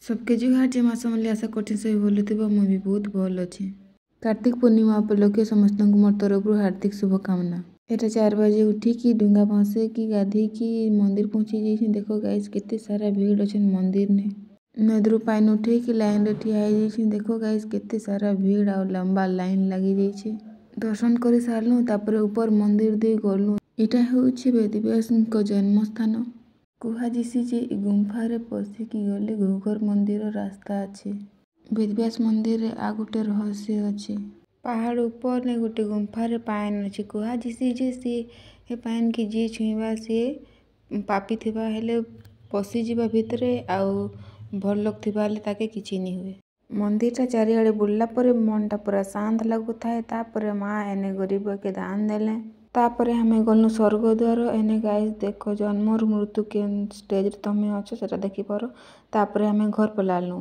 सबके जुहार जे मासमल्ली आशा करछिन सभी भल थिबो मुई भी बहुत भल अछि। कार्तिक पूर्णिमा उपलक्षे समस्तଙ୍କୁ मोर तरफरु हार्दिक शुभकामना। एटा 4 बजे उठिकी डुंगा भसैकी गाधेइकी मंदिर पहुंची जाइछिन। देखो गाइस केते सारा भीड़ अछन मंदिर ने। नदीरु पानी उठेइकी लाइन रे ठिया हेइ जाइछिन। देखो गाइस केते सारा भीड़ आ लंबा लाइन लागि जाइछे। दर्शन करि सारलु तापरे ऊपर मंदिर दे गलु। एटा हेउछि वेदव्यासଙ୍କ जन्म स्थान। कुहाजिसी जे इ गुंफा रे पसिकी गले घोघर मंदिर रास्ता अछि। वेदव्यास मंदिर रे आ गोटे रहस्य अछि। पहाड़ ऊपर ने गोटे गुंफा रे पाइन अछि। कुहाजिसी जे से हे पाइन की जे छुइबा से पापी थिबा हेले पसी जिबा भितरे आउ भल लोक थिबा हेले ताके किछि नि हुए। मंदिर टा चारिआडे बुलला परे मन टा पूरा शांत लागुथाए। तापरे माँ एने गरीब के दान देले। तापरे हमें गलु स्वर्गद्वार। एने गाइस देखो जन्म और मृत्यु के स्टेज रे तमे अछ सेटा देखि पारो। तापरे हमें घर पलालु।